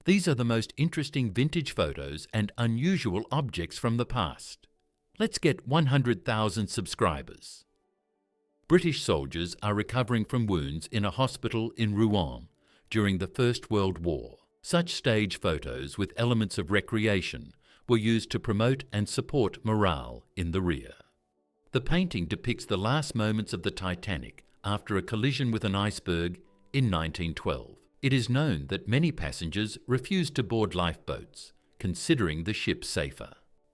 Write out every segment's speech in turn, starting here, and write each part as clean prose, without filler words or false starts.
These are the most interesting vintage photos and unusual objects from the past. Let's get 100,000 subscribers. British soldiers are recovering from wounds in a hospital in Rouen during the First World War. Such stage photos with elements of recreation were used to promote and support morale in the rear. The painting depicts the last moments of the Titanic after a collision with an iceberg in 1912. It is known that many passengers refused to board lifeboats, considering the ship safer.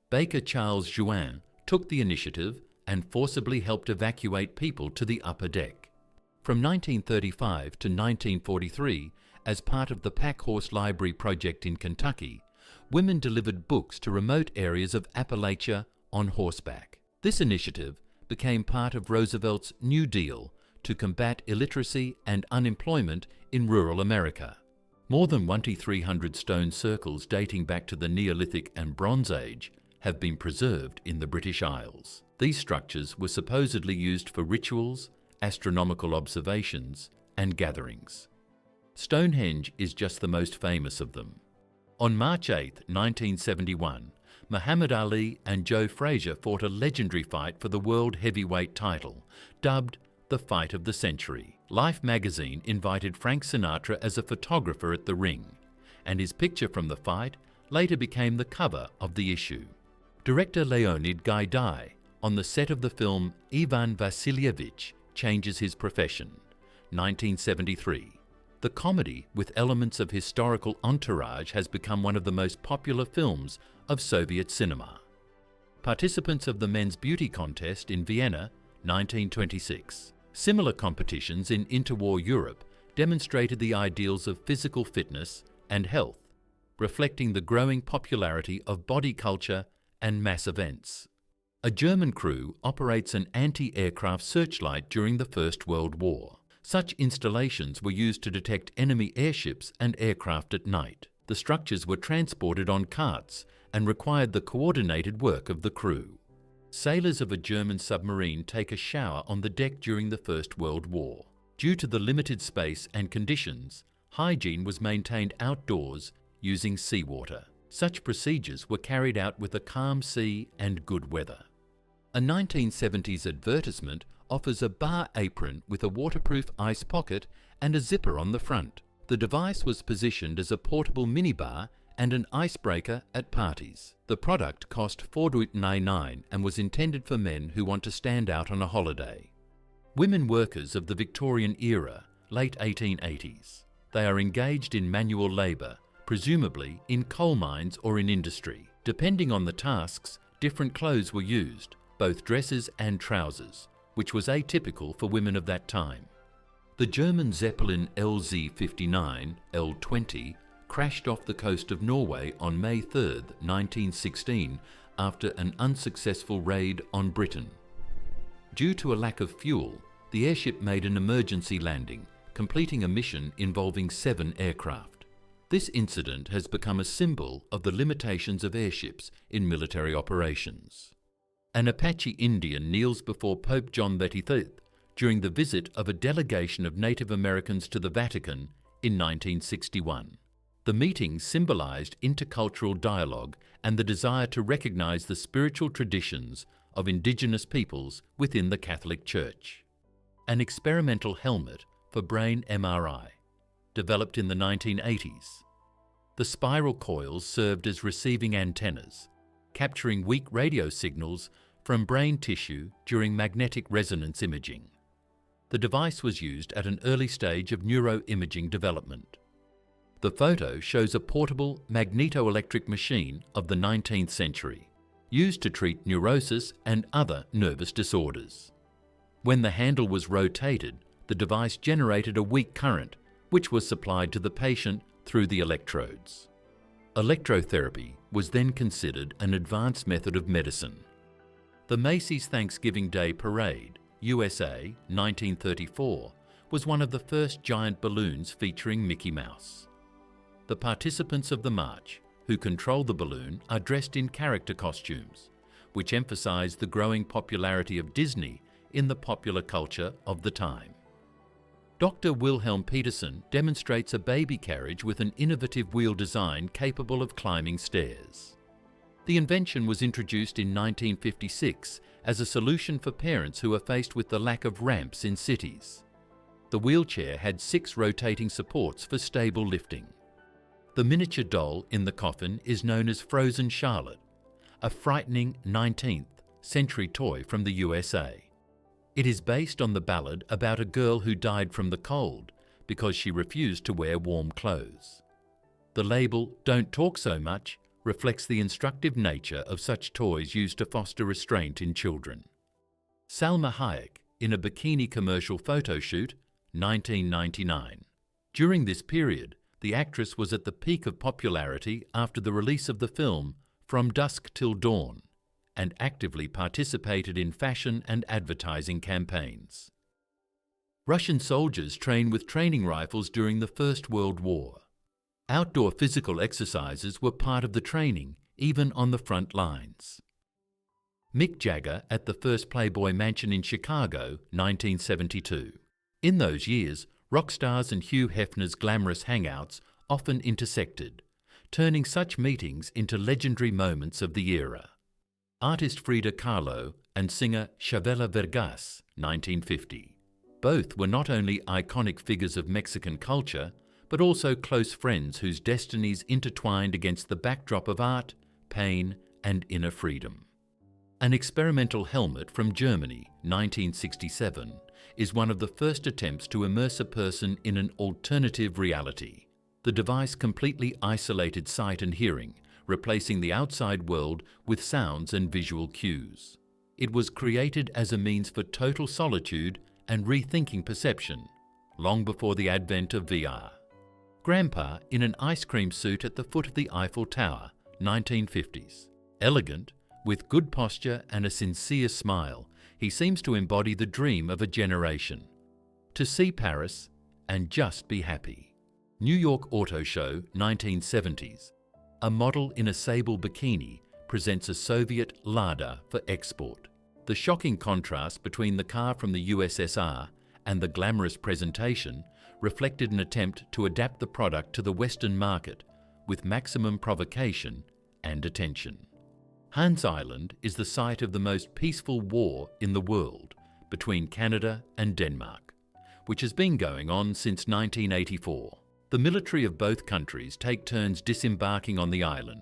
Baker Charles Juin took the initiative and forcibly helped evacuate people to the upper deck. From 1935 to 1943, as part of the Packhorse Library project in Kentucky, women delivered books to remote areas of Appalachia on horseback. This initiative became part of Roosevelt's New Deal to combat illiteracy and unemployment in rural America. More than 2,300 stone circles dating back to the Neolithic and Bronze Age have been preserved in the British Isles. These structures were supposedly used for rituals, astronomical observations, and gatherings. Stonehenge is just the most famous of them. On March 8, 1971, Muhammad Ali and Joe Frazier fought a legendary fight for the world heavyweight title, dubbed the Fight of the Century. Life magazine invited Frank Sinatra as a photographer at the ring, and his picture from the fight later became the cover of the issue. Director Leonid Gaidai, on the set of the film Ivan Vasilievich Changes His Profession, 1973. The comedy with elements of historical entourage has become one of the most popular films of Soviet cinema. Participants of the Men's Beauty Contest in Vienna, 1926. Similar competitions in interwar Europe demonstrated the ideals of physical fitness and health, reflecting the growing popularity of body culture and mass events. A German crew operates an anti-aircraft searchlight during the First World War. Such installations were used to detect enemy airships and aircraft at night. The structures were transported on carts and required the coordinated work of the crew. Sailors of a German submarine take a shower on the deck during the First World War. Due to the limited space and conditions, hygiene was maintained outdoors using seawater. Such procedures were carried out with a calm sea and good weather. A 1970s advertisement offers a bar apron with a waterproof ice pocket and a zipper on the front. The device was positioned as a portable minibar and an icebreaker at parties. The product cost $4.99 and was intended for men who want to stand out on a holiday. Women workers of the Victorian era, late 1880s. They are engaged in manual labour, presumably in coal mines or in industry. Depending on the tasks, different clothes were used, both dresses and trousers, which was atypical for women of that time. The German Zeppelin LZ-59, L-20, crashed off the coast of Norway on May 3, 1916, after an unsuccessful raid on Britain. Due to a lack of fuel, the airship made an emergency landing, completing a mission involving 7 aircraft. This incident has become a symbol of the limitations of airships in military operations. An Apache Indian kneels before Pope John XXIII during the visit of a delegation of Native Americans to the Vatican in 1961. The meeting symbolized intercultural dialogue and the desire to recognize the spiritual traditions of indigenous peoples within the Catholic Church. An experimental helmet for brain MRI, developed in the 1980s. The spiral coils served as receiving antennas, capturing weak radio signals from brain tissue during magnetic resonance imaging. The device was used at an early stage of neuroimaging development. The photo shows a portable magnetoelectric machine of the 19th century, used to treat neurosis and other nervous disorders. When the handle was rotated, the device generated a weak current, which was supplied to the patient through the electrodes. Electrotherapy was then considered an advanced method of medicine. The Macy's Thanksgiving Day Parade, USA, 1934, was one of the first giant balloons featuring Mickey Mouse. The participants of the march, who control the balloon, are dressed in character costumes, which emphasize the growing popularity of Disney in the popular culture of the time. Dr. Wilhelm Peterson demonstrates a baby carriage with an innovative wheel design capable of climbing stairs. The invention was introduced in 1956 as a solution for parents who are faced with the lack of ramps in cities. The wheelchair had 6 rotating supports for stable lifting. The miniature doll in the coffin is known as Frozen Charlotte, a frightening 19th century toy from the USA. It is based on the ballad about a girl who died from the cold because she refused to wear warm clothes. The label "Don't Talk So Much" reflects the instructive nature of such toys used to foster restraint in children. Salma Hayek in a bikini commercial photo shoot, 1999. During this period, the actress was at the peak of popularity after the release of the film From Dusk Till Dawn, and actively participated in fashion and advertising campaigns. Russian soldiers trained with training rifles during the First World War. Outdoor physical exercises were part of the training, even on the front lines. Mick Jagger at the first Playboy Mansion in Chicago, 1972. In those years, rock stars and Hugh Hefner's glamorous hangouts often intersected, turning such meetings into legendary moments of the era. Artist Frida Kahlo and singer Chavela Vargas, 1950. Both were not only iconic figures of Mexican culture, but also close friends whose destinies intertwined against the backdrop of art, pain, and inner freedom. An experimental helmet from Germany, 1967, is one of the first attempts to immerse a person in an alternative reality. The device completely isolated sight and hearing, replacing the outside world with sounds and visual cues. It was created as a means for total solitude and rethinking perception, long before the advent of VR. Grandpa in an ice cream suit at the foot of the Eiffel Tower, 1950s. Elegant, with good posture and a sincere smile, he seems to embody the dream of a generation. To see Paris and just be happy. New York Auto Show, 1970s. A model in a sable bikini presents a Soviet Lada for export. The shocking contrast between the car from the USSR and the glamorous presentation reflected an attempt to adapt the product to the Western market with maximum provocation and attention. Hans Island is the site of the most peaceful war in the world between Canada and Denmark, which has been going on since 1984. The military of both countries take turns disembarking on the island,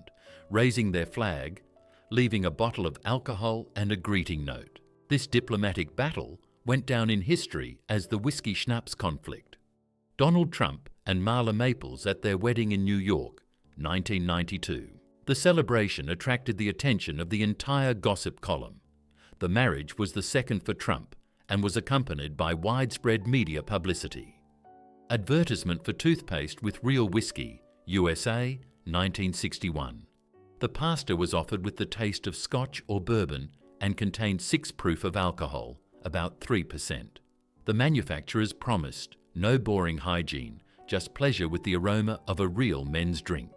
raising their flag, leaving a bottle of alcohol and a greeting note. This diplomatic battle went down in history as the Whiskey Schnapps conflict. Donald Trump and Marla Maples at their wedding in New York, 1992. The celebration attracted the attention of the entire gossip column. The marriage was the second for Trump and was accompanied by widespread media publicity. Advertisement for toothpaste with real whiskey, USA, 1961. The pasta was offered with the taste of Scotch or bourbon and contained 6 proof of alcohol, about 3%. The manufacturers promised no boring hygiene, just pleasure with the aroma of a real men's drink.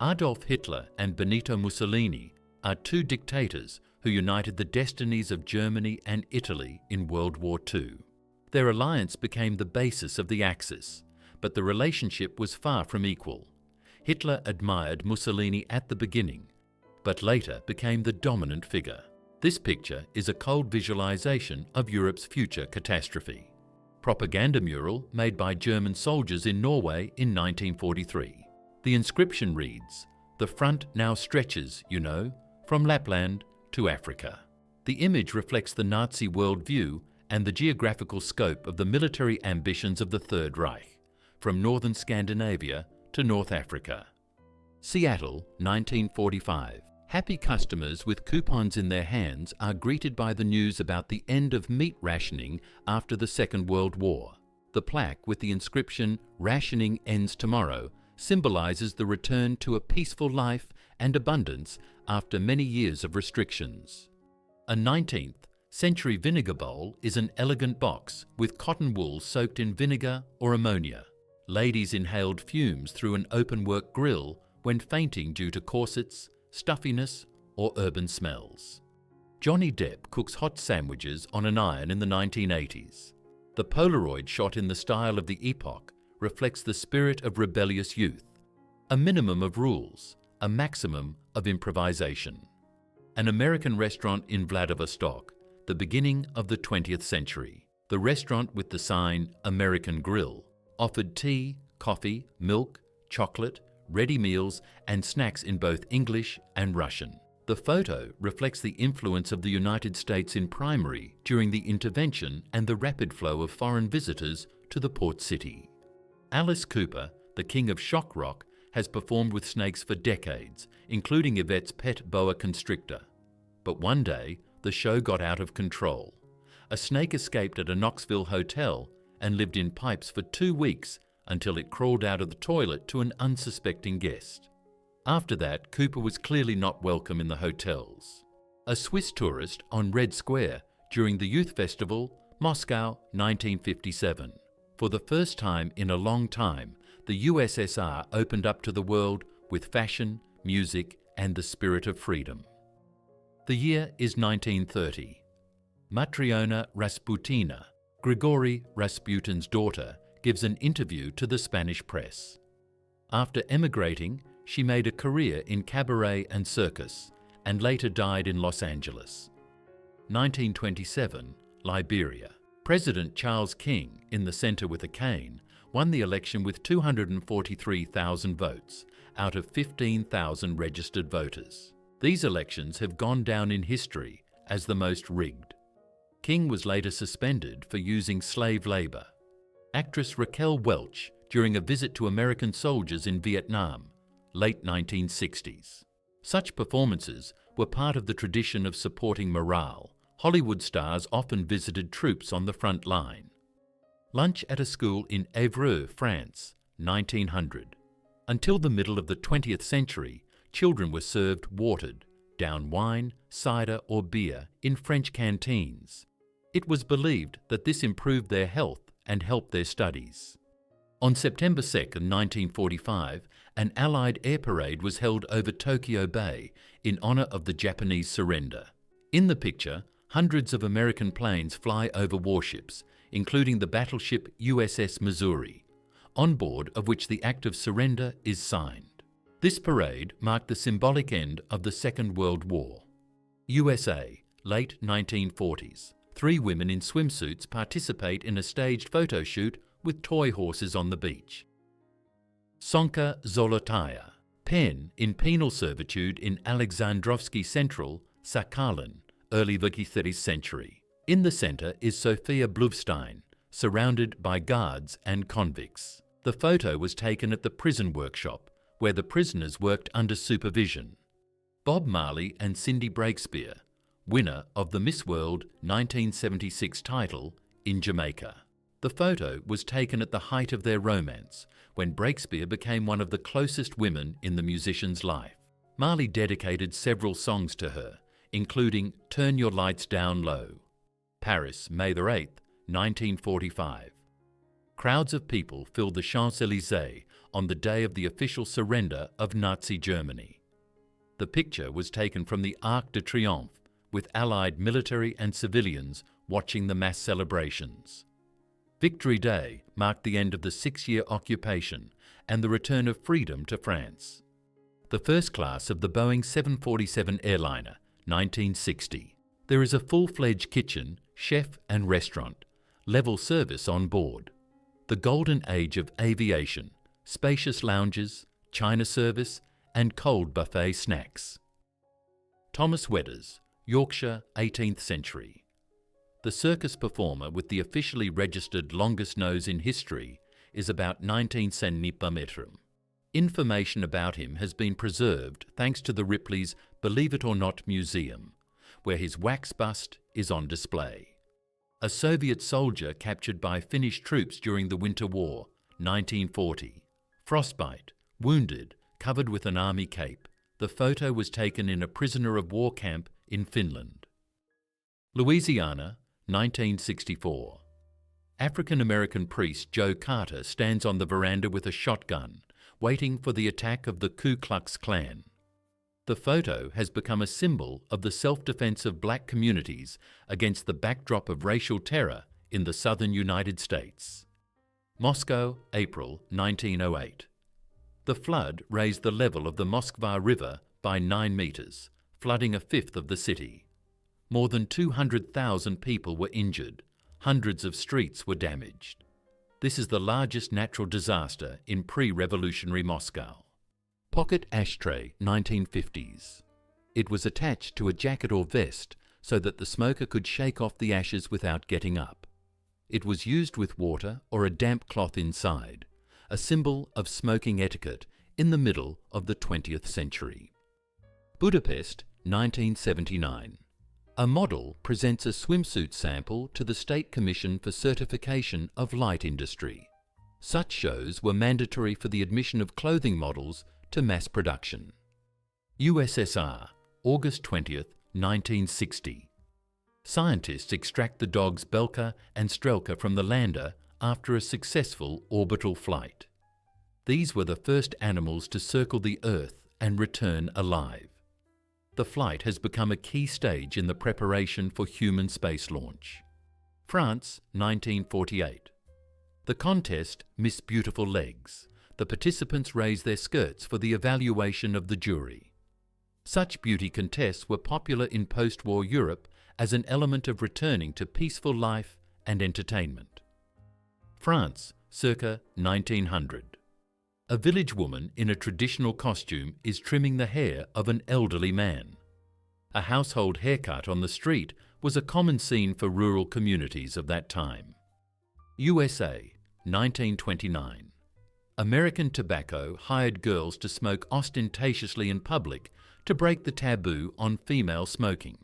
Adolf Hitler and Benito Mussolini are 2 dictators who united the destinies of Germany and Italy in World War II. Their alliance became the basis of the Axis, but the relationship was far from equal. Hitler admired Mussolini at the beginning, but later became the dominant figure. This picture is a cold visualization of Europe's future catastrophe. Propaganda mural made by German soldiers in Norway in 1943. The inscription reads, "The front now stretches, you know, from Lapland to Africa." The image reflects the Nazi worldview and the geographical scope of the military ambitions of the Third Reich, from northern Scandinavia to North Africa. Seattle, 1945. Happy customers with coupons in their hands are greeted by the news about the end of meat rationing after the Second World War. The plaque with the inscription, "Rationing ends tomorrow," symbolizes the return to a peaceful life and abundance after many years of restrictions. A 19th century vinegar bowl is an elegant box with cotton wool soaked in vinegar or ammonia. Ladies inhaled fumes through an open-work grill when fainting due to corsets, stuffiness, or urban smells. Johnny Depp cooks hot sandwiches on an iron in the 1980s. The Polaroid shot in the style of the epoch reflects the spirit of rebellious youth, a minimum of rules, a maximum of improvisation. An American restaurant in Vladivostok, the beginning of the 20th century. The restaurant with the sign American Grill offered tea, coffee, milk, chocolate, ready meals and snacks in both English and Russian. The photo reflects the influence of the United States in primary during the intervention and the rapid flow of foreign visitors to the port city. Alice Cooper, the king of shock rock, has performed with snakes for decades, including Yvette's pet boa constrictor. But one day, the show got out of control. A snake escaped at a Knoxville hotel and lived in pipes for 2 weeks until it crawled out of the toilet to an unsuspecting guest. After that, Cooper was clearly not welcome in the hotels. A Swiss tourist on Red Square during the Youth Festival, Moscow, 1957. For the first time in a long time, the USSR opened up to the world with fashion, music, and the spirit of freedom. The year is 1930. Matryona Rasputina, Grigory Rasputin's daughter, gives an interview to the Spanish press. After emigrating, she made a career in cabaret and circus, and later died in Los Angeles. 1927, Liberia. President Charles King, in the center with a cane, won the election with 243,000 votes out of 15,000 registered voters. These elections have gone down in history as the most rigged. King was later suspended for using slave labor. Actress Raquel Welch during a visit to American soldiers in Vietnam, late 1960s. Such performances were part of the tradition of supporting morale. Hollywood stars often visited troops on the front line. Lunch at a school in Évreux, France, 1900. Until the middle of the 20th century, children were served watered, down wine, cider or beer in French canteens. It was believed that this improved their health and helped their studies. On September 2, 1945, an Allied air parade was held over Tokyo Bay in honor of the Japanese surrender. In the picture, hundreds of American planes fly over warships, including the battleship USS Missouri, on board of which the act of surrender is signed. This parade marked the symbolic end of the Second World War. USA, late 1940s. 3 women in swimsuits participate in a staged photo shoot with toy horses on the beach. Sonka Zolotaya, pen in penal servitude in Alexandrovsky Central, Sakhalin, early 23rd century. In the center is Sophia Bluvstein, surrounded by guards and convicts. The photo was taken at the prison workshop, where the prisoners worked under supervision. Bob Marley and Cindy Breakspear, winner of the Miss World 1976 title in Jamaica. The photo was taken at the height of their romance, when Breakspear became one of the closest women in the musician's life. Marley dedicated several songs to her, including Turn Your Lights Down Low. Paris, May 8, 1945. Crowds of people filled the Champs-Élysées on the day of the official surrender of Nazi Germany. The picture was taken from the Arc de Triomphe, with Allied military and civilians watching the mass celebrations. Victory Day marked the end of the 6-year occupation and the return of freedom to France. The first class of the Boeing 747 airliner, 1960. There is a full-fledged kitchen, chef and restaurant, level service on board. The golden age of aviation, spacious lounges, China service and cold buffet snacks. Thomas Wedders, Yorkshire, 18th century. The circus performer with the officially registered longest nose in history is about 19 cm. Information about him has been preserved thanks to the Ripley's Believe It or Not Museum, where his wax bust is on display. A Soviet soldier captured by Finnish troops during the Winter War, 1940. Frostbite, wounded, covered with an army cape. The photo was taken in a prisoner of war camp in Finland. Louisiana, 1964. African-American priest Joe Carter stands on the veranda with a shotgun, waiting for the attack of the Ku Klux Klan. The photo has become a symbol of the self-defense of black communities against the backdrop of racial terror in the southern United States. Moscow, April 1908. The flood raised the level of the Moskva River by 9 meters, flooding a fifth of the city. More than 200,000 people were injured. Hundreds of streets were damaged. This is the largest natural disaster in pre-revolutionary Moscow. Pocket ashtray, 1950s. It was attached to a jacket or vest so that the smoker could shake off the ashes without getting up. It was used with water or a damp cloth inside, a symbol of smoking etiquette in the middle of the 20th century. Budapest, 1979. A model presents a swimsuit sample to the State Commission for Certification of Light Industry. Such shows were mandatory for the admission of clothing models to mass production. USSR, August 20th, 1960. Scientists extract the dogs Belka and Strelka from the lander after a successful orbital flight. These were the first animals to circle the Earth and return alive. The flight has become a key stage in the preparation for human space launch. France, 1948. The contest Miss Beautiful Legs. The participants raise their skirts for the evaluation of the jury. Such beauty contests were popular in post-war Europe as an element of returning to peaceful life and entertainment. France, circa 1900. A village woman in a traditional costume is trimming the hair of an elderly man. A household haircut on the street was a common scene for rural communities of that time. USA, 1929. American tobacco hired girls to smoke ostentatiously in public to break the taboo on female smoking.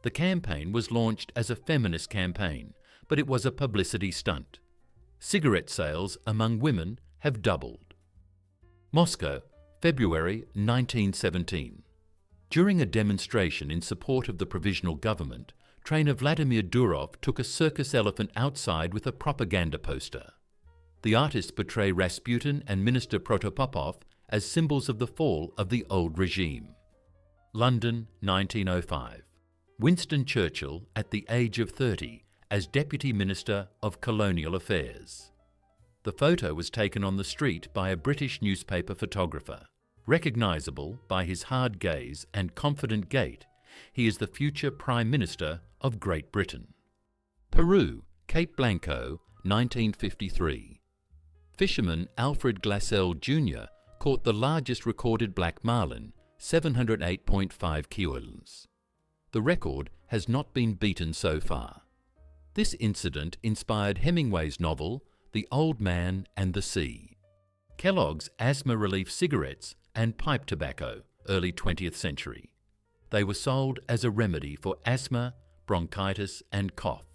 The campaign was launched as a feminist campaign, but it was a publicity stunt. Cigarette sales among women have doubled. Moscow, February 1917. During a demonstration in support of the provisional government, trainer Vladimir Durov took a circus elephant outside with a propaganda poster. The artists portray Rasputin and Minister Protopopov as symbols of the fall of the old regime. London, 1905. Winston Churchill at the age of 30 as Deputy Minister of Colonial Affairs. The photo was taken on the street by a British newspaper photographer. Recognisable by his hard gaze and confident gait, he is the future Prime Minister of Great Britain. Peru, Cape Blanco, 1953. Fisherman Alfred Glassell Jr. caught the largest recorded black marlin, 708.5 kilos. The record has not been beaten so far. This incident inspired Hemingway's novel, The Old Man and the Sea. Kellogg's asthma relief cigarettes and pipe tobacco, early 20th century. They were sold as a remedy for asthma, bronchitis and cough.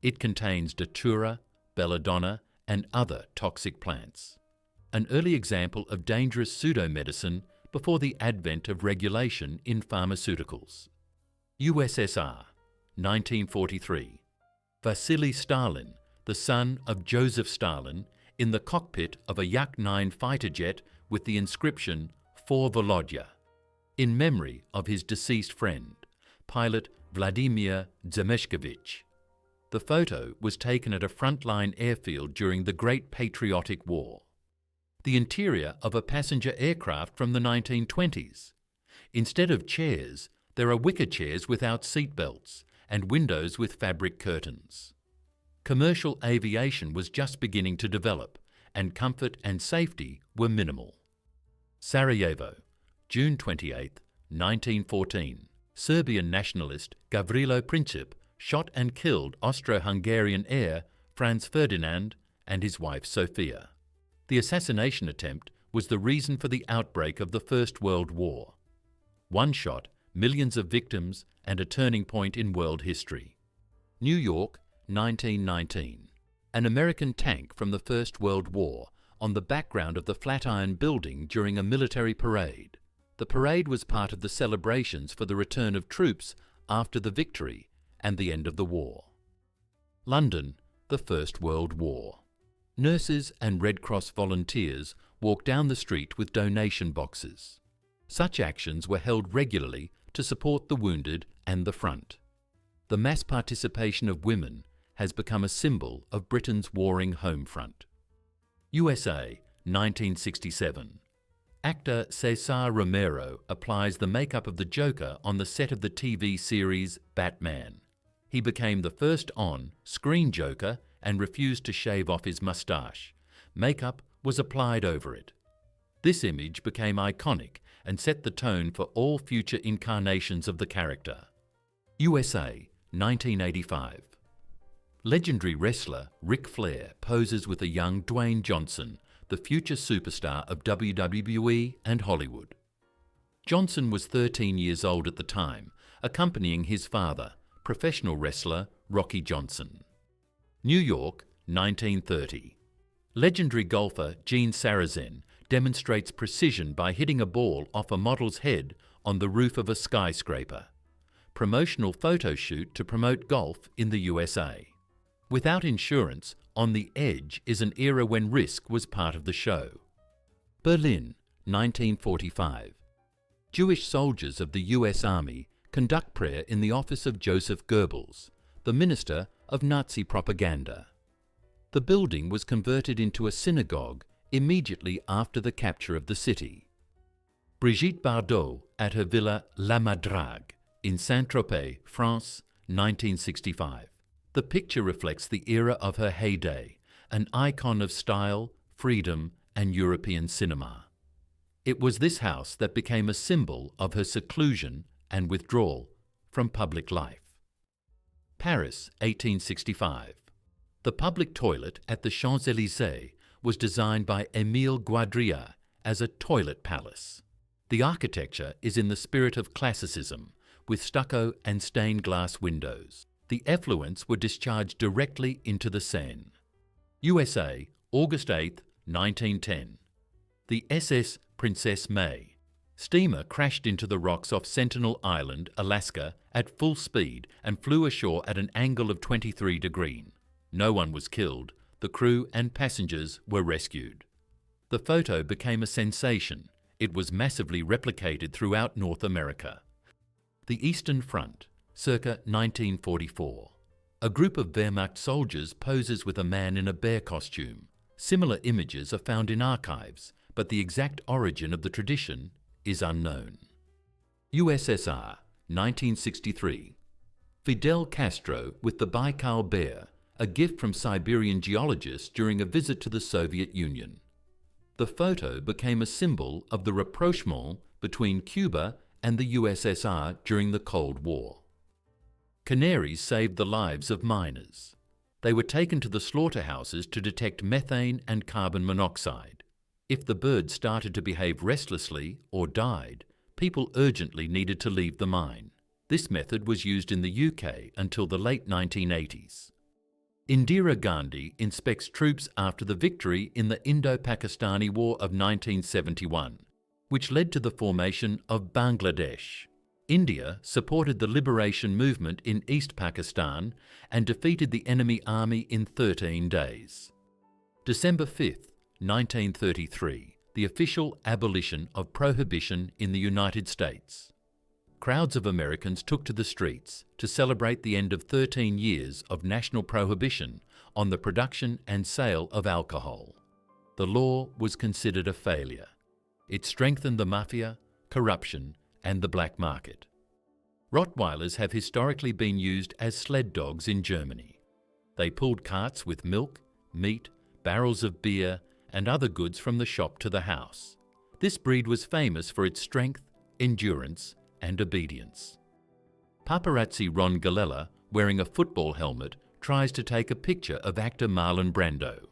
It contains datura, belladonna and other toxic plants. An early example of dangerous pseudo-medicine before the advent of regulation in pharmaceuticals. USSR, 1943. Vasily Stalin, the son of Joseph Stalin, in the cockpit of a Yak-9 fighter jet with the inscription For Volodya, in memory of his deceased friend, pilot Vladimir Zemeshkovich. The photo was taken at a frontline airfield during the Great Patriotic War. The interior of a passenger aircraft from the 1920s. Instead of chairs, there are wicker chairs without seat belts and windows with fabric curtains. Commercial aviation was just beginning to develop, and comfort and safety were minimal. Sarajevo, June 28, 1914. Serbian nationalist Gavrilo Princip shot and killed Austro-Hungarian heir Franz Ferdinand and his wife Sophia. The assassination attempt was the reason for the outbreak of the First World War. One shot, millions of victims, and a turning point in world history. New York, 1919. An American tank from the First World War on the background of the Flatiron Building during a military parade. The parade was part of the celebrations for the return of troops after the victory and the end of the war. London, the First World War. Nurses and Red Cross volunteers walked down the street with donation boxes. Such actions were held regularly to support the wounded and the front. The mass participation of women has become a symbol of Britain's warring home front. USA, 1967. Actor Cesar Romero applies the makeup of the Joker on the set of the TV series Batman. He became the first on-screen Joker and refused to shave off his mustache. Makeup was applied over it. This image became iconic and set the tone for all future incarnations of the character. USA, 1985. Legendary wrestler Ric Flair poses with a young Dwayne Johnson, the future superstar of WWE and Hollywood. Johnson was 13 years old at the time, accompanying his father, professional wrestler Rocky Johnson. New York, 1930. Legendary golfer Gene Sarazen demonstrates precision by hitting a ball off a model's head on the roof of a skyscraper. Promotional photo shoot to promote golf in the USA. Without insurance, On the Edge is an era when risk was part of the show. Berlin, 1945. Jewish soldiers of the US Army conduct prayer in the office of Joseph Goebbels, the minister of Nazi propaganda. The building was converted into a synagogue immediately after the capture of the city. Brigitte Bardot at her villa La Madrague in Saint-Tropez, France, 1965. The picture reflects the era of her heyday, an icon of style, freedom, and European cinema. It was this house that became a symbol of her seclusion and withdrawal from public life. Paris, 1865. The public toilet at the Champs-Élysées was designed by Émile Guadria as a toilet palace. The architecture is in the spirit of classicism, with stucco and stained glass windows. The effluents were discharged directly into the Seine. USA, August 8, 1910. The SS Princess May. Steamer crashed into the rocks off Sentinel Island, Alaska, at full speed and flew ashore at an angle of 23 degrees. No one was killed. The crew and passengers were rescued. The photo became a sensation. It was massively replicated throughout North America. The Eastern Front, circa 1944. A group of Wehrmacht soldiers poses with a man in a bear costume. Similar images are found in archives, but the exact origin of the tradition is unknown. USSR, 1963. Fidel Castro with the Baikal bear, a gift from Siberian geologists during a visit to the Soviet Union. The photo became a symbol of the rapprochement between Cuba and the USSR during the Cold War. Canaries saved the lives of miners. They were taken to the slaughterhouses to detect methane and carbon monoxide. If the birds started to behave restlessly or died, people urgently needed to leave the mine. This method was used in the UK until the late 1980s. Indira Gandhi inspects troops after the victory in the Indo-Pakistani War of 1971, which led to the formation of Bangladesh. India supported the liberation movement in East Pakistan and defeated the enemy army in 13 days. December 5, 1933, the official abolition of prohibition in the United States. Crowds of Americans took to the streets to celebrate the end of 13 years of national prohibition on the production and sale of alcohol. The law was considered a failure. It strengthened the mafia, corruption, and the black market. Rottweilers have historically been used as sled dogs in Germany. They pulled carts with milk, meat, barrels of beer, and other goods from the shop to the house. This breed was famous for its strength, endurance, and obedience. Paparazzi Ron Galella, wearing a football helmet, tries to take a picture of actor Marlon Brando.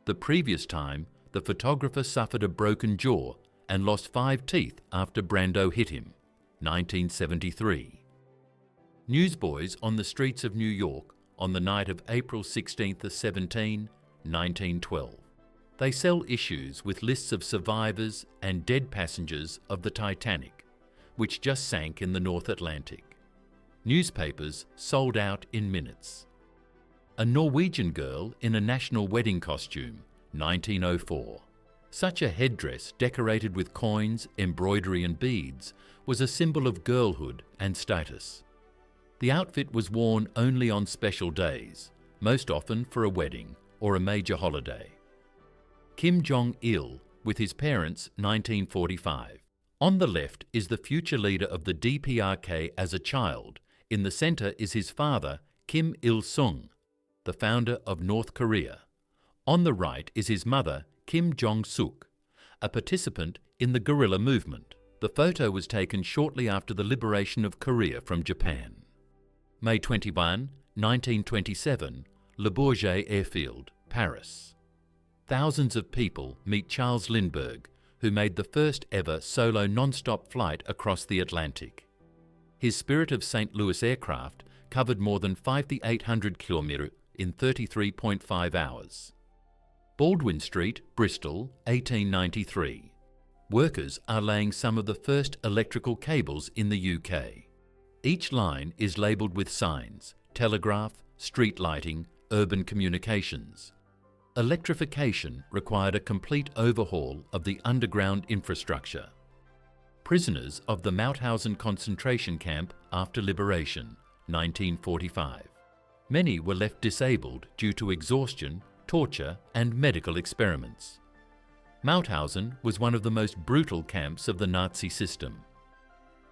The previous time, the photographer suffered a broken jaw and lost 5 teeth after Brando hit him, 1973. Newsboys on the streets of New York on the night of April 16-17, 1912. They sell issues with lists of survivors and dead passengers of the Titanic, which just sank in the North Atlantic. Newspapers sold out in minutes. A Norwegian girl in a national wedding costume, 1904. Such a headdress decorated with coins, embroidery and beads was a symbol of girlhood and status. The outfit was worn only on special days, most often for a wedding or a major holiday. Kim Jong-il with his parents, 1945. On the left is the future leader of the DPRK as a child. In the center is his father, Kim Il-sung, the founder of North Korea. On the right is his mother, Kim Jong-suk, a participant in the guerrilla movement. The photo was taken shortly after the liberation of Korea from Japan. May 21, 1927, Le Bourget Airfield, Paris. Thousands of people meet Charles Lindbergh, who made the first ever solo non-stop flight across the Atlantic. His Spirit of St. Louis aircraft covered more than 5,800 kilometres in 33.5 hours. Baldwin Street, Bristol, 1893. Workers are laying some of the first electrical cables in the UK. Each line is labelled with signs: telegraph, street lighting, urban communications. Electrification required a complete overhaul of the underground infrastructure. Prisoners of the Mauthausen concentration camp after liberation, 1945. Many were left disabled due to exhaustion, torture, and medical experiments. Mauthausen was one of the most brutal camps of the Nazi system.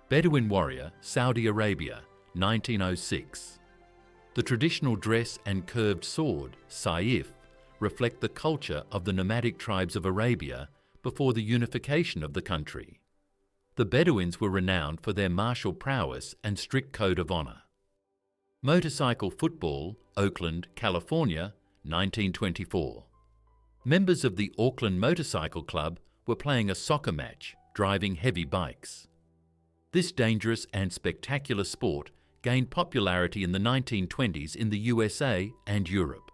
Bedouin warrior, Saudi Arabia, 1906. The traditional dress and curved sword, saif, reflect the culture of the nomadic tribes of Arabia before the unification of the country. The Bedouins were renowned for their martial prowess and strict code of honor. Motorcycle football, Oakland, California, 1924. Members of the Auckland Motorcycle Club were playing a soccer match, driving heavy bikes. This dangerous and spectacular sport gained popularity in the 1920s in the USA and Europe.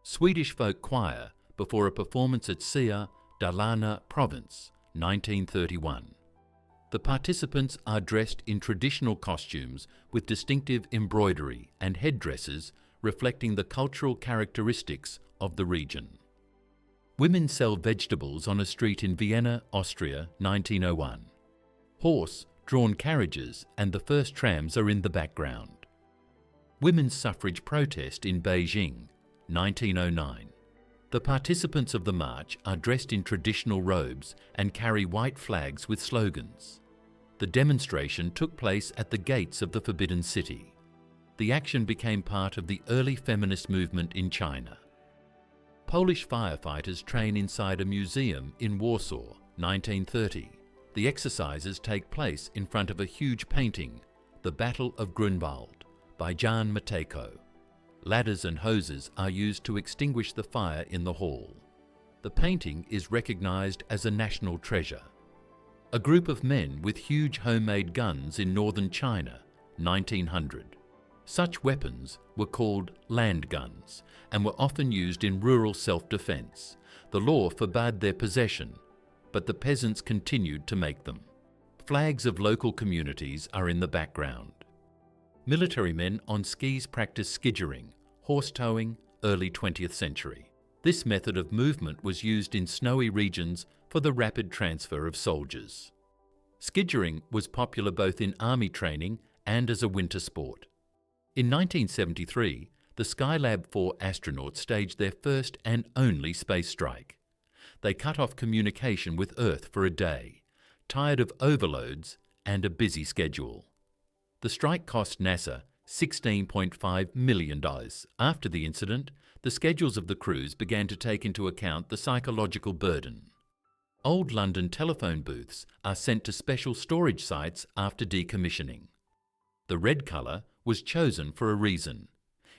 Swedish folk choir before a performance at Sia, Dalarna Province, 1931. The participants are dressed in traditional costumes with distinctive embroidery and headdresses reflecting the cultural characteristics of the region. Women sell vegetables on a street in Vienna, Austria, 1901. Horse-drawn carriages and the first trams are in the background. Women's suffrage protest in Beijing, 1909. The participants of the march are dressed in traditional robes and carry white flags with slogans. The demonstration took place at the gates of the Forbidden City. The action became part of the early feminist movement in China. Polish firefighters train inside a museum in Warsaw, 1930. The exercises take place in front of a huge painting, The Battle of Grunwald, by Jan Matejko. Ladders and hoses are used to extinguish the fire in the hall. The painting is recognized as a national treasure. A group of men with huge homemade guns in northern China, 1900. Such weapons were called land guns and were often used in rural self-defense. The law forbade their possession, but the peasants continued to make them. Flags of local communities are in the background. Military men on skis practice skiddering, horse towing, early 20th century. This method of movement was used in snowy regions for the rapid transfer of soldiers. Skiddering was popular both in army training and as a winter sport. In 1973, the Skylab 4 astronauts staged their first and only space strike. They cut off communication with Earth for a day, tired of overloads and a busy schedule. The strike cost NASA $16.5 million. After the incident, the schedules of the crews began to take into account the psychological burden. Old London telephone booths are sent to special storage sites after decommissioning. The red colour was chosen for a reason.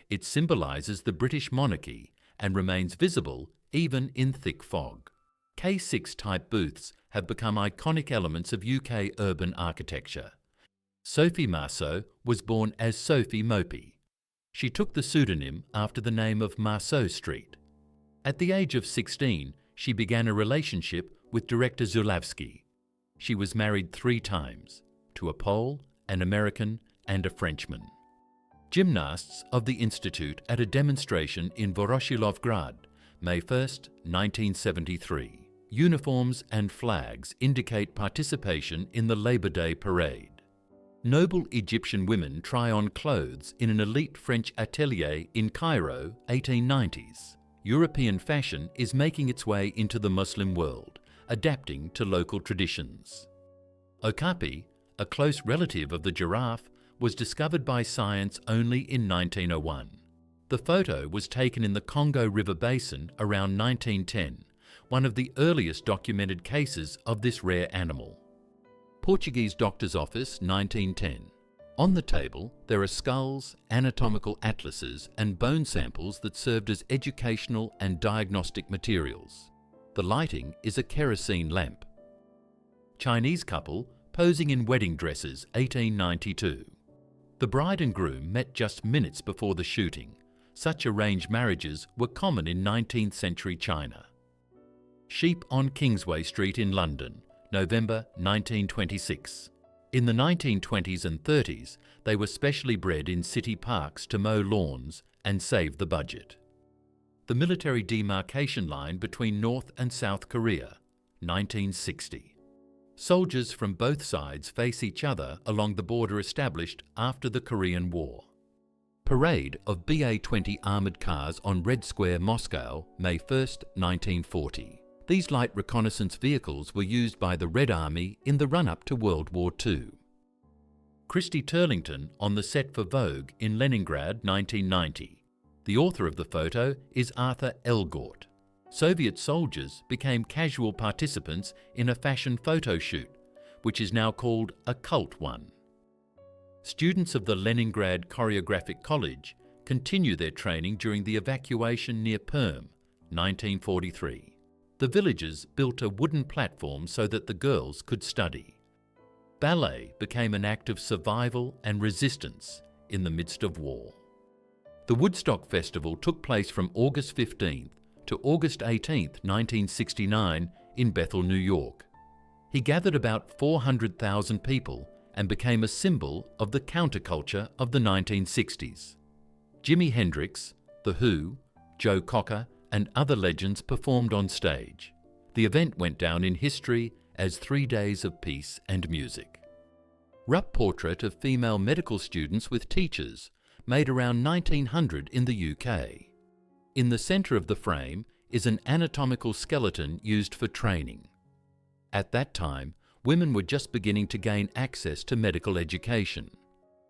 It symbolises the British monarchy and remains visible even in thick fog. K6 type booths have become iconic elements of UK urban architecture. Sophie Marceau was born as Sophie Mopey. She took the pseudonym after the name of Marceau Street. At the age of 16, she began a relationship with director Zulawski. She was married 3 times, to a Pole, an American, and a Frenchman. Gymnasts of the Institute at a demonstration in Voroshilovgrad, May 1, 1973. Uniforms and flags indicate participation in the Labor Day parade. Noble Egyptian women try on clothes in an elite French atelier in Cairo, 1890s. European fashion is making its way into the Muslim world, adapting to local traditions. Okapi, a close relative of the giraffe, was discovered by science only in 1901. The photo was taken in the Congo River Basin around 1910, one of the earliest documented cases of this rare animal. Portuguese Doctor's Office, 1910. On the table, there are skulls, anatomical atlases, and bone samples that served as educational and diagnostic materials. The lighting is a kerosene lamp. Chinese couple posing in wedding dresses, 1892. The bride and groom met just minutes before the shooting. Such arranged marriages were common in 19th century China. Sheep on Kingsway Street in London, November 1926. In the 1920s and 30s, they were specially bred in city parks to mow lawns and save the budget. The military demarcation line between North and South Korea, 1960. Soldiers from both sides face each other along the border established after the Korean War. Parade of BA-20 armoured cars on Red Square, Moscow, May 1, 1940. These light reconnaissance vehicles were used by the Red Army in the run-up to World War II. Christy Turlington on the set for Vogue in Leningrad, 1990. The author of the photo is Arthur Elgort. Soviet soldiers became casual participants in a fashion photo shoot, which is now called a cult one. Students of the Leningrad Choreographic College continue their training during the evacuation near Perm, 1943. The villagers built a wooden platform so that the girls could study. Ballet became an act of survival and resistance in the midst of war. The Woodstock Festival took place from August 15th to August 18th, 1969 in Bethel, New York. He gathered about 400,000 people and became a symbol of the counterculture of the 1960s. Jimi Hendrix, The Who, Joe Cocker, and other legends performed on stage. The event went down in history as 3 days of peace and music. Rough portrait of female medical students with teachers, made around 1900 in the UK. In the centre of the frame is an anatomical skeleton used for training. At that time, women were just beginning to gain access to medical education.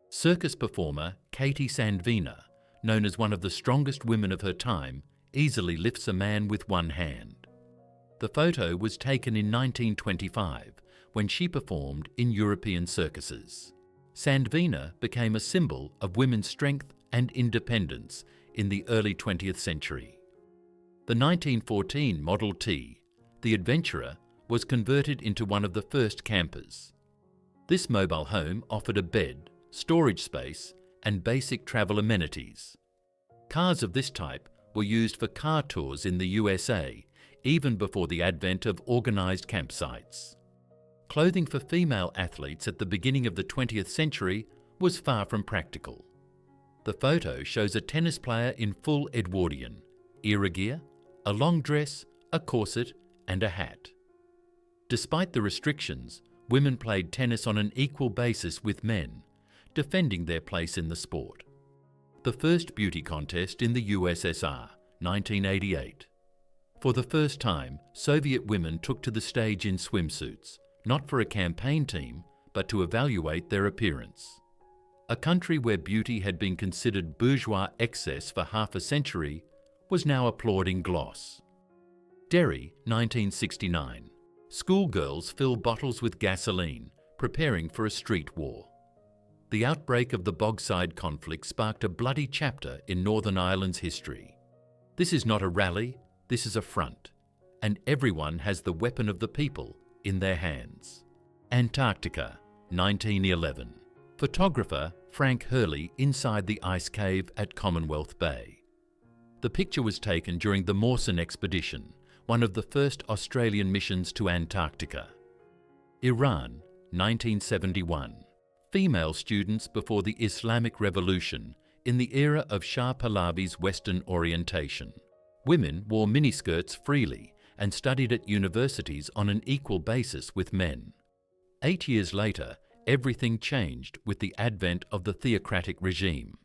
Circus performer Katie Sandvina, known as one of the strongest women of her time, easily lifts a man with one hand. The photo was taken in 1925 when she performed in European circuses. Sandvina became a symbol of women's strength and independence in the early 20th century. The 1914 Model T, the Adventurer, was converted into one of the first campers. This mobile home offered a bed, storage space, and basic travel amenities. Cars of this type were used for car tours in the USA, even before the advent of organised campsites. Clothing for female athletes at the beginning of the 20th century was far from practical. The photo shows a tennis player in full Edwardian, era gear, a long dress, a corset, and a hat. Despite the restrictions, women played tennis on an equal basis with men, defending their place in the sport. The first beauty contest in the USSR, 1988. For the first time, Soviet women took to the stage in swimsuits, not for a campaign team, but to evaluate their appearance. A country where beauty had been considered bourgeois excess for half a century was now applauding gloss. Derry, 1969. Schoolgirls fill bottles with gasoline, preparing for a street war. The outbreak of the Bogside conflict sparked a bloody chapter in Northern Ireland's history. This is not a rally, this is a front, and everyone has the weapon of the people in their hands. Antarctica, 1911. Photographer Frank Hurley inside the ice cave at Commonwealth Bay. The picture was taken during the Mawson expedition, one of the first Australian missions to Antarctica. Iran, 1971. Female students before the Islamic Revolution in the era of Shah Pahlavi's Western orientation. Women wore miniskirts freely and studied at universities on an equal basis with men. 8 years later, everything changed with the advent of the theocratic regime.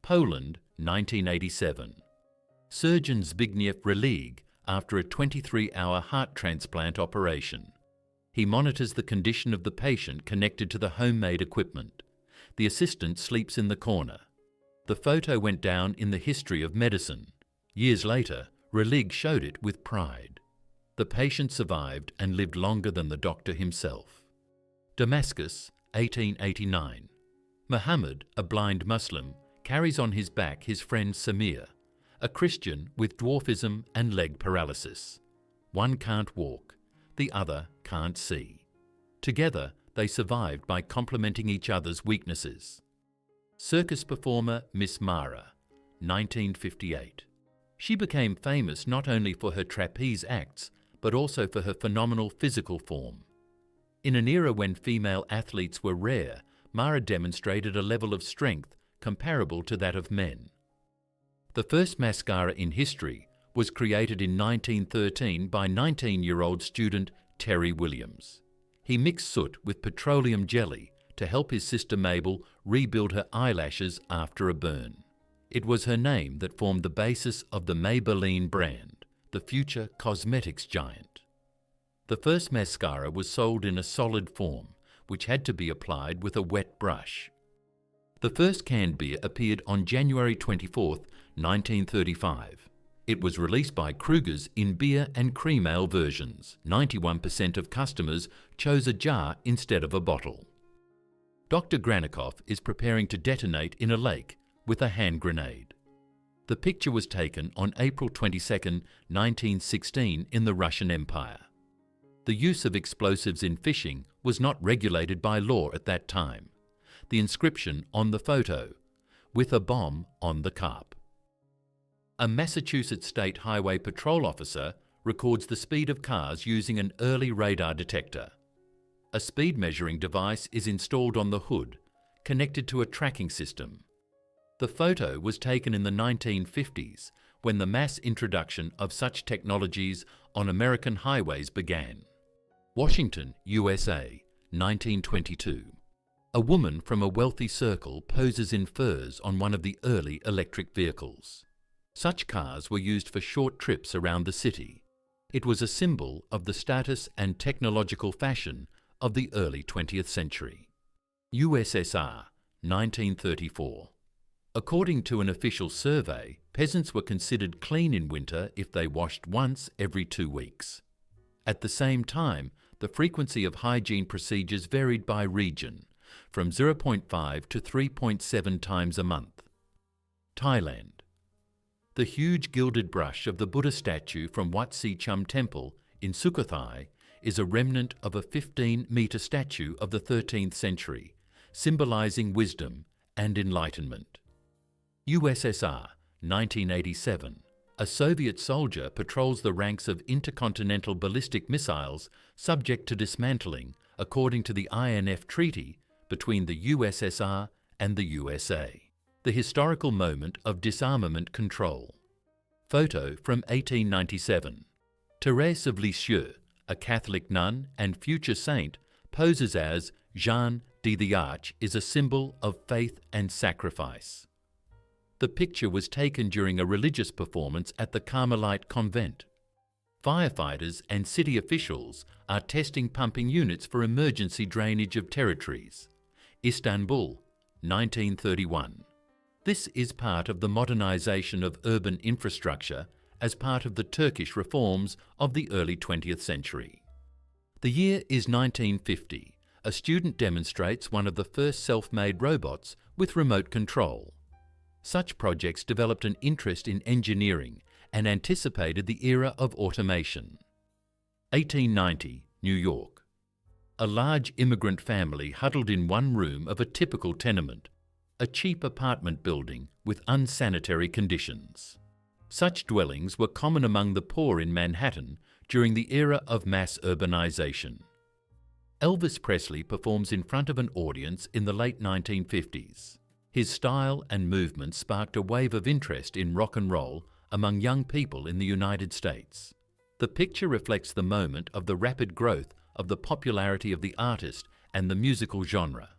Poland, 1987. Surgeon Zbigniew Relig after a 23-hour heart transplant operation. He monitors the condition of the patient connected to the homemade equipment. The assistant sleeps in the corner. The photo went down in the history of medicine. Years later, Relig showed it with pride. The patient survived and lived longer than the doctor himself. Damascus, 1889. Muhammad, a blind Muslim, carries on his back his friend Samir, a Christian with dwarfism and leg paralysis. One can't walk, the other can't see. Together, they survived by complementing each other's weaknesses. Circus performer Miss Mara, 1958. She became famous not only for her trapeze acts, but also for her phenomenal physical form. In an era when female athletes were rare, Mara demonstrated a level of strength comparable to that of men. The first mascara in history was created in 1913 by 19-year-old student Terry Williams. He mixed soot with petroleum jelly to help his sister Mabel rebuild her eyelashes after a burn. It was her name that formed the basis of the Maybelline brand, the future cosmetics giant. The first mascara was sold in a solid form, which had to be applied with a wet brush. The first canned beer appeared on January 24, 1935. It was released by Kruger's in beer and cream ale versions. 91% of customers chose a jar instead of a bottle. Dr. Granikoff is preparing to detonate in a lake with a hand grenade. The picture was taken on April 22, 1916 in the Russian Empire. The use of explosives in fishing was not regulated by law at that time. The inscription on the photo, "With a bomb on the carp." A Massachusetts State Highway Patrol officer records the speed of cars using an early radar detector. A speed measuring device is installed on the hood, connected to a tracking system. The photo was taken in the 1950s, when the mass introduction of such technologies on American highways began. Washington, USA, 1922. A woman from a wealthy circle poses in furs on one of the early electric vehicles. Such cars were used for short trips around the city. It was a symbol of the status and technological fashion of the early 20th century. USSR, 1934. According to an official survey, peasants were considered clean in winter if they washed once every 2 weeks. At the same time, the frequency of hygiene procedures varied by region, from 0.5 to 3.7 times a month. Thailand. The huge gilded brush of the Buddha statue from Wat Si Chum Temple in Sukhothai is a remnant of a 15-metre statue of the 13th century, symbolising wisdom and enlightenment. USSR, 1987. A Soviet soldier patrols the ranks of intercontinental ballistic missiles subject to dismantling according to the INF Treaty between the USSR and the USA. The historical moment of disarmament control. Photo from 1897. Thérèse of Lisieux, a Catholic nun and future saint, poses as Jeanne d'Arc, is a symbol of faith and sacrifice. The picture was taken during a religious performance at the Carmelite convent. Firefighters and city officials are testing pumping units for emergency drainage of territories. Istanbul, 1931. This is part of the modernization of urban infrastructure as part of the Turkish reforms of the early 20th century. The year is 1950. A student demonstrates one of the first self-made robots with remote control. Such projects developed an interest in engineering and anticipated the era of automation. 1890, New York. A large immigrant family huddled in one room of a typical tenement, a cheap apartment building with unsanitary conditions. Such dwellings were common among the poor in Manhattan during the era of mass urbanization. Elvis Presley performs in front of an audience in the late 1950s. His style and movement sparked a wave of interest in rock and roll among young people in the United States. The picture reflects the moment of the rapid growth of the popularity of the artist and the musical genre.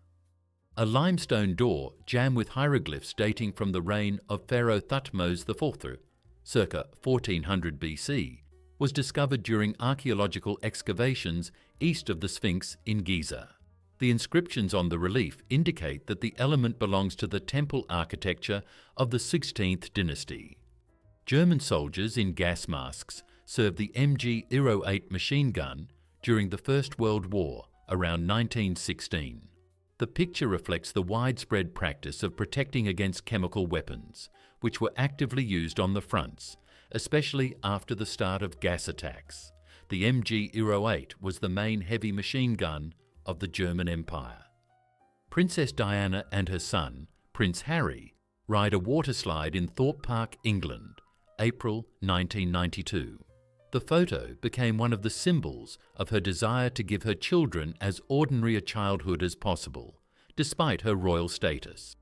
A limestone door jammed with hieroglyphs dating from the reign of Pharaoh Thutmose IV, circa 1400 BC, was discovered during archaeological excavations east of the Sphinx in Giza. The inscriptions on the relief indicate that the element belongs to the temple architecture of the 16th dynasty. German soldiers in gas masks served the MG-08 machine gun during the First World War around 1916. The picture reflects the widespread practice of protecting against chemical weapons, which were actively used on the fronts, especially after the start of gas attacks. The MG-08 was the main heavy machine gun of the German Empire. Princess Diana and her son, Prince Harry, ride a water slide in Thorpe Park, England, April 1992. The photo became one of the symbols of her desire to give her children as ordinary a childhood as possible, despite her royal status.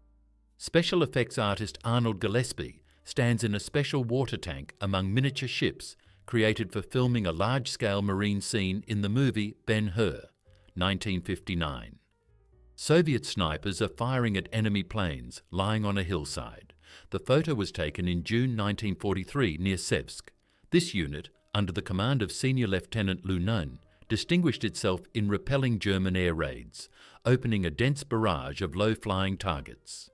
Special effects artist Arnold Gillespie stands in a special water tank among miniature ships created for filming a large-scale marine scene in the movie Ben-Hur, 1959. Soviet snipers are firing at enemy planes lying on a hillside. The photo was taken in June 1943 near Savfk. This unit, under the command of Senior Lieutenant Lunan, distinguished itself in repelling German air raids, opening a dense barrage of low-flying targets.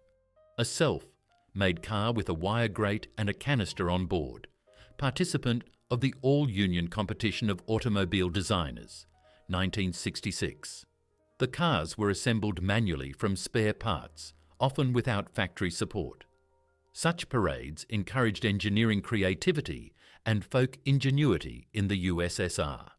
A self-made car with a wire grate and a canister on board, participant of the All-Union Competition of Automobile Designers, 1966. The cars were assembled manually from spare parts, often without factory support. Such parades encouraged engineering creativity and folk ingenuity in the USSR.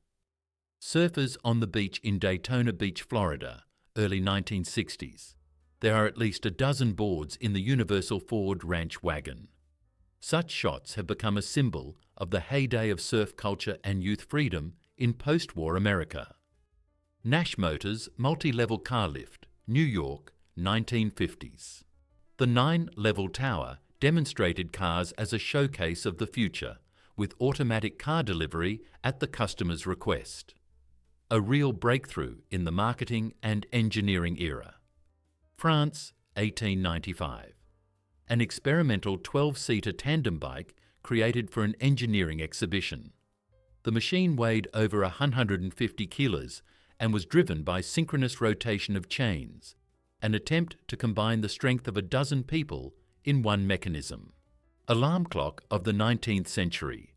Surfers on the beach in Daytona Beach, Florida, early 1960s. There are at least a dozen boards in the Universal Ford Ranch wagon. Such shots have become a symbol of the heyday of surf culture and youth freedom in post-war America. Nash Motors multi-level car lift, New York, 1950s. The 9-level tower demonstrated cars as a showcase of the future, with automatic car delivery at the customer's request. A real breakthrough in the marketing and engineering era. France, 1895. An experimental 12-seater tandem bike created for an engineering exhibition. The machine weighed over 150 kilos and was driven by synchronous rotation of chains, an attempt to combine the strength of a dozen people in one mechanism. Alarm clock of the 19th century,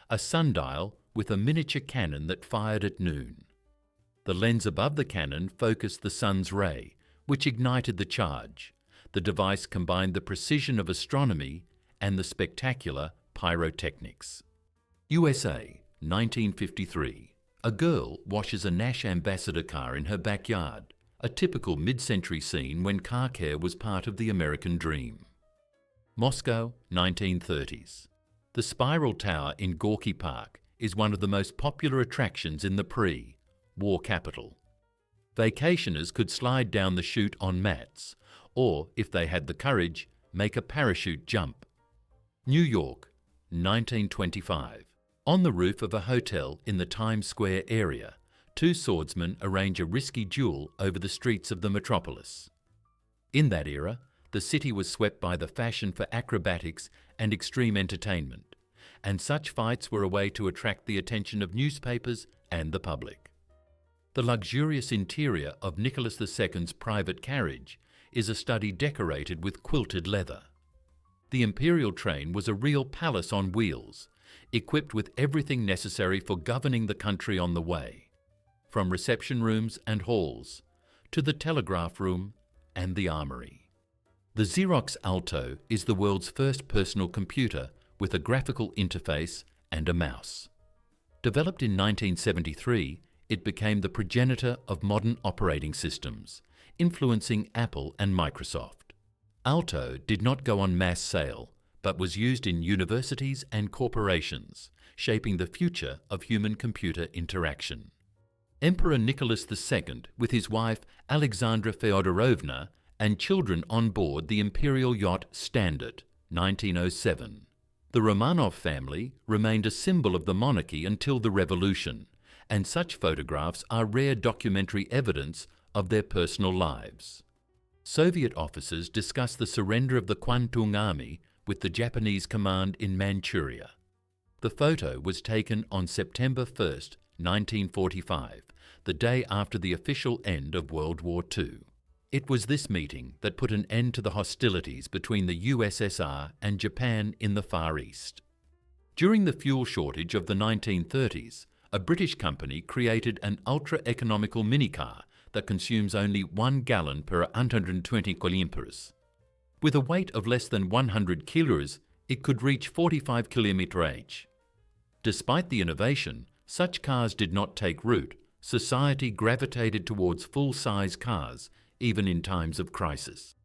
a sundial with a miniature cannon that fired at noon. The lens above the cannon focused the sun's ray, which ignited the charge. The device combined the precision of astronomy and the spectacular pyrotechnics. USA, 1953. A girl washes a Nash Ambassador car in her backyard, a typical mid-century scene when car care was part of the American dream. Moscow, 1930s. The Spiral Tower in Gorky Park is one of the most popular attractions in the pre-war capital. Vacationers could slide down the chute on mats, or, if they had the courage, make a parachute jump. New York, 1925. On the roof of a hotel in the Times Square area, two swordsmen arrange a risky duel over the streets of the metropolis. In that era, the city was swept by the fashion for acrobatics and extreme entertainment, and such fights were a way to attract the attention of newspapers and the public. The luxurious interior of Nicholas II's private carriage is a study decorated with quilted leather. The imperial train was a real palace on wheels, equipped with everything necessary for governing the country on the way, from reception rooms and halls to the telegraph room and the armory. The Xerox Alto is the world's first personal computer with a graphical interface and a mouse. Developed in 1973, it became the progenitor of modern operating systems, influencing Apple and Microsoft. Alto did not go on mass sale, but was used in universities and corporations, shaping the future of human-computer interaction. Emperor Nicholas II, with his wife Alexandra Feodorovna and children on board the imperial yacht Standard, 1907. The Romanov family remained a symbol of the monarchy until the Revolution, and such photographs are rare documentary evidence of their personal lives. Soviet officers discussed the surrender of the Kwantung Army with the Japanese command in Manchuria. The photo was taken on September 1st, 1945, the day after the official end of World War II. It was this meeting that put an end to the hostilities between the USSR and Japan in the Far East. During the fuel shortage of the 1930s, a British company created an ultra-economical minicar that consumes only 1 gallon per 120 kilometers. With a weight of less than 100 kilos, it could reach 45 km range. Despite the innovation, such cars did not take root. Society gravitated towards full-size cars, even in times of crisis.